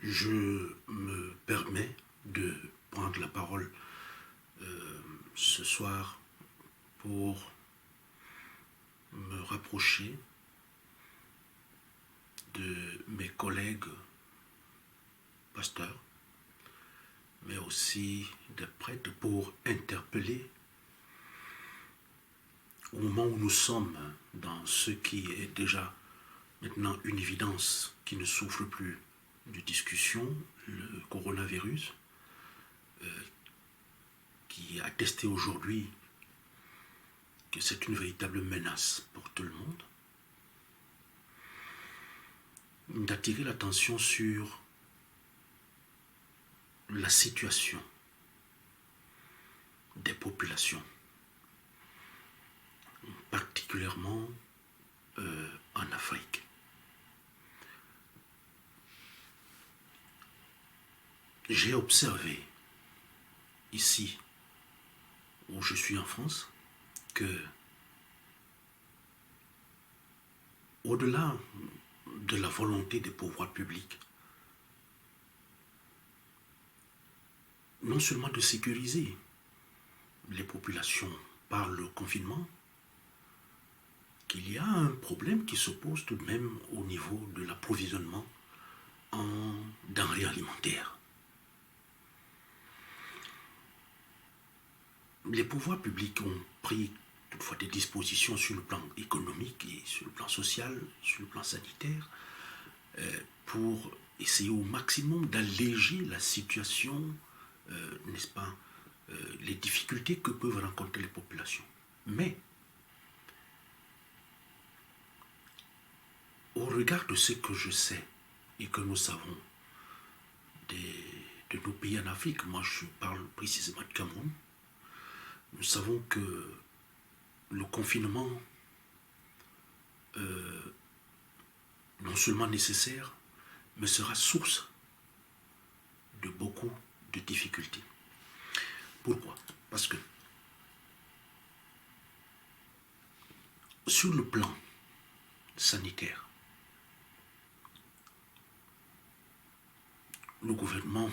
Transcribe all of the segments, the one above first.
Je me permets de prendre la parole ce soir pour me rapprocher de mes collègues pasteurs, mais aussi des prêtres pour interpeller au moment où nous sommes dans ce qui est déjà maintenant une évidence qui ne souffre plus de discussion, le coronavirus, qui a attesté aujourd'hui que c'est une véritable menace pour tout le monde, d'attirer l'attention sur la situation des populations, particulièrement en Afrique. J'ai observé ici, où je suis en France, que au-delà de la volonté des pouvoirs publics, non seulement de sécuriser les populations par le confinement, qu'il y a un problème qui se pose tout de même au niveau de l'approvisionnement en denrées alimentaires. Les pouvoirs publics ont pris toutefois des dispositions sur le plan économique et sur le plan social, sur le plan sanitaire, pour essayer au maximum d'alléger la situation, n'est-ce pas, les difficultés que peuvent rencontrer les populations. Mais, au regard de ce que je sais et que nous savons de nos pays en Afrique, moi je parle précisément du Cameroun, nous savons que le confinement, non seulement nécessaire, mais sera source de beaucoup de difficultés. Pourquoi? Parce que sur le plan sanitaire, le gouvernement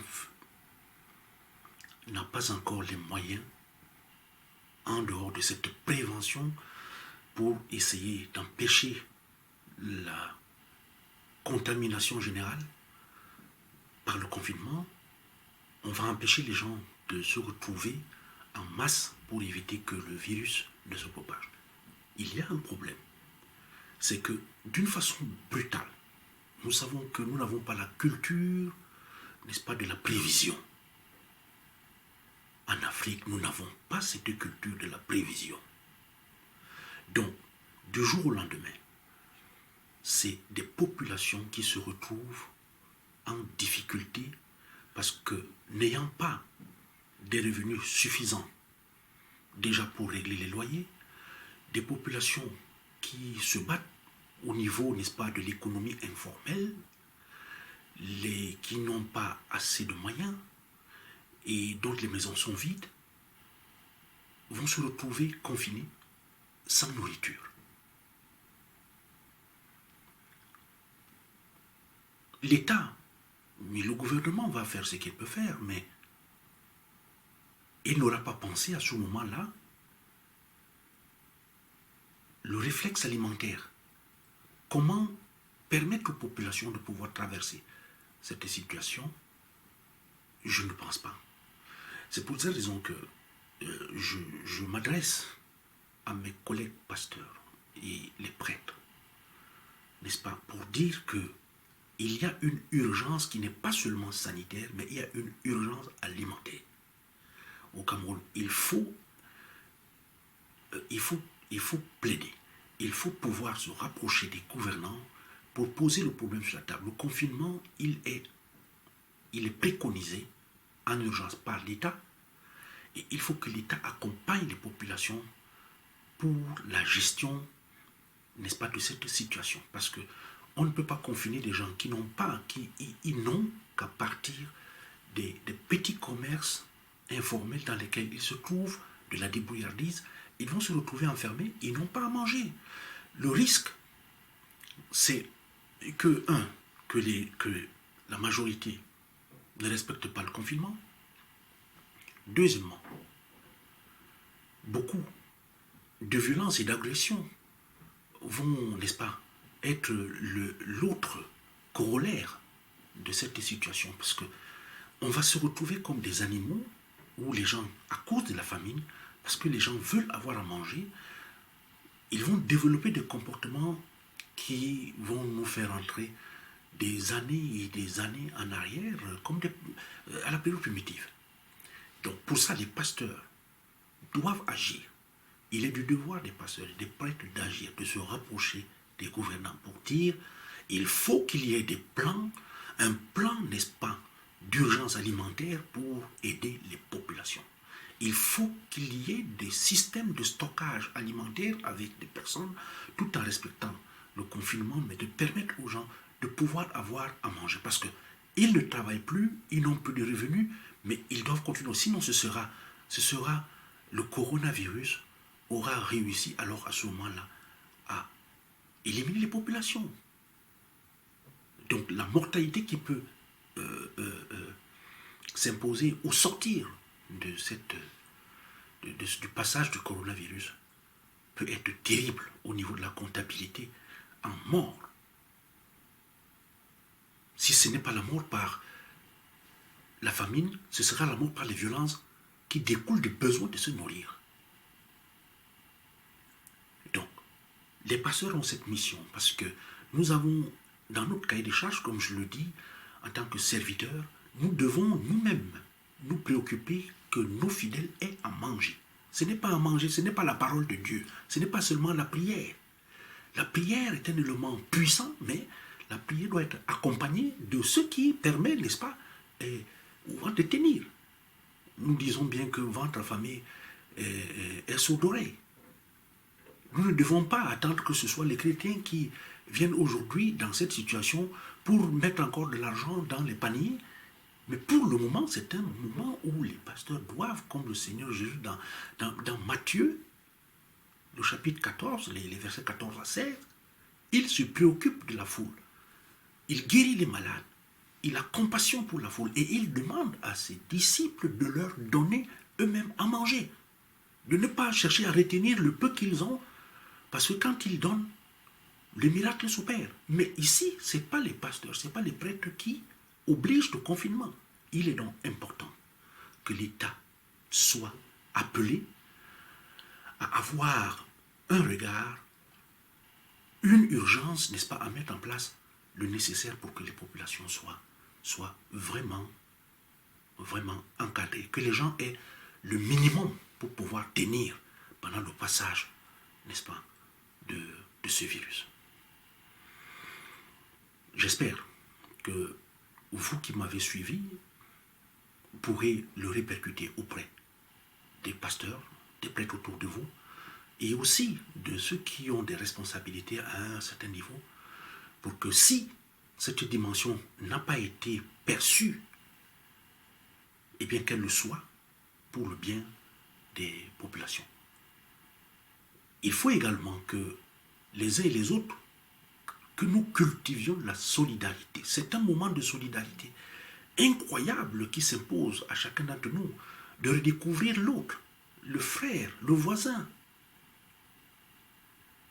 n'a pas encore les moyens, en dehors de cette prévention, pour essayer d'empêcher la contamination générale par le confinement. On va empêcher les gens de se retrouver en masse pour éviter que le virus ne se propage. Il y a un problème. C'est que d'une façon brutale, nous savons que nous n'avons pas la culture, n'est-ce pas, de la prévision. En Afrique, nous n'avons pas cette culture de la prévision. Donc, du jour au lendemain, c'est des populations qui se retrouvent en difficulté parce que n'ayant pas des revenus suffisants déjà pour régler les loyers, des populations qui se battent au niveau, n'est-ce pas, de l'économie informelle, qui n'ont pas assez de moyens et dont les maisons sont vides, vont se retrouver confinés sans nourriture. L'État, mais le gouvernement va faire ce qu'il peut faire, mais il n'aura pas pensé à ce moment-là le réflexe alimentaire. Comment permettre aux populations de pouvoir traverser cette situation? Je ne pense pas. C'est pour cette raison que je m'adresse à mes collègues pasteurs et les prêtres, n'est-ce pas, pour dire que il y a une urgence qui n'est pas seulement sanitaire, mais il y a une urgence alimentaire. Au Cameroun, il faut plaider, il faut pouvoir se rapprocher des gouvernants pour poser le problème sur la table. Le confinement, il est préconisé en urgence par l'État, et il faut que l'État accompagne les populations pour la gestion, n'est-ce pas, de cette situation. Parce que on ne peut pas confiner des gens qui n'ont pas, ils n'ont qu'à partir des petits commerces informels dans lesquels ils se trouvent, de la débrouillardise. Ils vont se retrouver enfermés, ils n'ont pas à manger. Le risque, c'est que la majorité ne respecte pas le confinement. Deuxièmement, beaucoup de violences et d'agressions vont, n'est-ce pas, être l'autre corollaire de cette situation, parce que on va se retrouver comme des animaux où les gens, à cause de la famine, parce que les gens veulent avoir à manger, ils vont développer des comportements qui vont nous faire entrer des années et des années en arrière, comme à la période primitive. Donc pour ça, les pasteurs doivent agir. Il est du devoir des pasteurs et des prêtres d'agir, de se rapprocher des gouvernants pour dire il faut qu'il y ait des plans, un plan, n'est-ce pas, d'urgence alimentaire pour aider les populations. Il faut qu'il y ait des systèmes de stockage alimentaire avec des personnes, tout en respectant le confinement, mais de permettre aux gens de pouvoir avoir à manger. Parce qu'ils ne travaillent plus, ils n'ont plus de revenus, mais ils doivent continuer. Sinon, ce sera le coronavirus aura réussi alors à ce moment-là à éliminer les populations. Donc la mortalité qui peut s'imposer au sortir de du passage du coronavirus peut être terrible au niveau de la comptabilité en mort. Si ce n'est pas la mort par la famine, ce sera la mort par les violences qui découlent du besoin de se nourrir. Donc, les pasteurs ont cette mission parce que nous avons, dans notre cahier des charges, comme je le dis, en tant que serviteurs, nous devons nous-mêmes nous préoccuper que nos fidèles aient à manger. Ce n'est pas à manger, ce n'est pas la parole de Dieu, ce n'est pas seulement la prière. La prière est un élément puissant, mais la prière doit être accompagnée de ce qui permet, n'est-ce pas, de tenir. Nous disons bien que ventre affamé est sourd d'oreille. Nous ne devons pas attendre que ce soit les chrétiens qui viennent aujourd'hui dans cette situation pour mettre encore de l'argent dans les paniers. Mais pour le moment, c'est un moment où les pasteurs doivent, comme le Seigneur Jésus dans Matthieu, le chapitre 14, les versets 14 à 16, il se préoccupe de la foule. Il guérit les malades. Il a compassion pour la foule. Et il demande à ses disciples de leur donner eux-mêmes à manger. De ne pas chercher à retenir le peu qu'ils ont, parce que quand ils donnent, le miracle s'opère. Mais ici, ce n'est pas les pasteurs, ce n'est pas les prêtres qui obligent le confinement. Il est donc important que l'État soit appelé à avoir un regard, une urgence, n'est-ce pas, à mettre en place le nécessaire pour que les populations soient vraiment encadrées, que les gens aient le minimum pour pouvoir tenir pendant le passage, n'est-ce pas, de ce virus. J'espère que vous qui m'avez suivi pourrez le répercuter auprès des pasteurs, des prêtres autour de vous, et aussi de ceux qui ont des responsabilités à un certain niveau, pour que si cette dimension n'a pas été perçue, eh bien qu'elle le soit pour le bien des populations. Il faut également que les uns et les autres, que nous cultivions la solidarité. C'est un moment de solidarité incroyable qui s'impose à chacun d'entre nous, de redécouvrir l'autre, le frère, le voisin.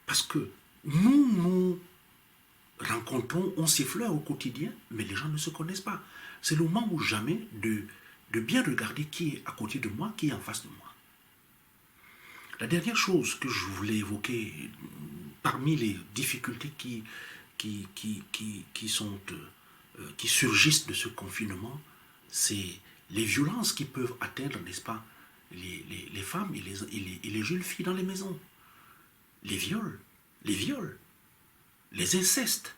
Parce que nous rencontrons, on s'effleure au quotidien, mais les gens ne se connaissent pas. C'est le moment ou jamais de bien regarder qui est à côté de moi, qui est en face de moi. La dernière chose que je voulais évoquer, parmi les difficultés qui surgissent de ce confinement, c'est les violences qui peuvent atteindre, n'est-ce pas, les femmes et les jeunes filles dans les maisons. Les viols, les incestes.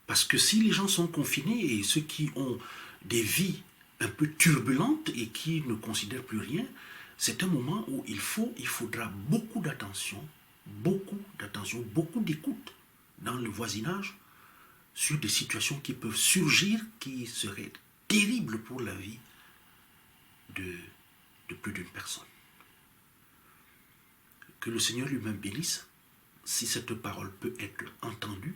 Parce que si les gens sont confinés et ceux qui ont des vies un peu turbulentes et qui ne considèrent plus rien, c'est un moment où il faudra beaucoup d'attention, beaucoup d'écoute dans le voisinage sur des situations qui peuvent surgir, qui seraient terribles pour la vie de plus d'une personne. Que le Seigneur lui-même bénisse, si cette parole peut être entendue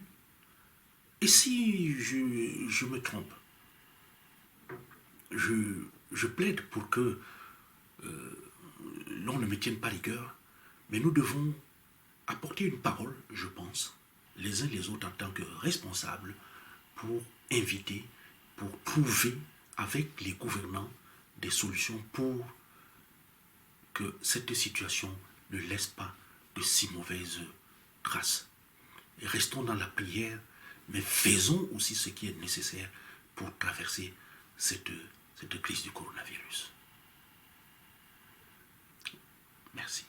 Et si je me trompe, je plaide pour que l'on ne me tienne pas rigueur, mais nous devons apporter une parole, je pense, les uns les autres en tant que responsables, pour inviter, pour trouver avec les gouvernants des solutions pour que cette situation ne laisse pas de si mauvaises traces. Et restons dans la prière, mais faisons aussi ce qui est nécessaire pour traverser cette crise du coronavirus. Merci.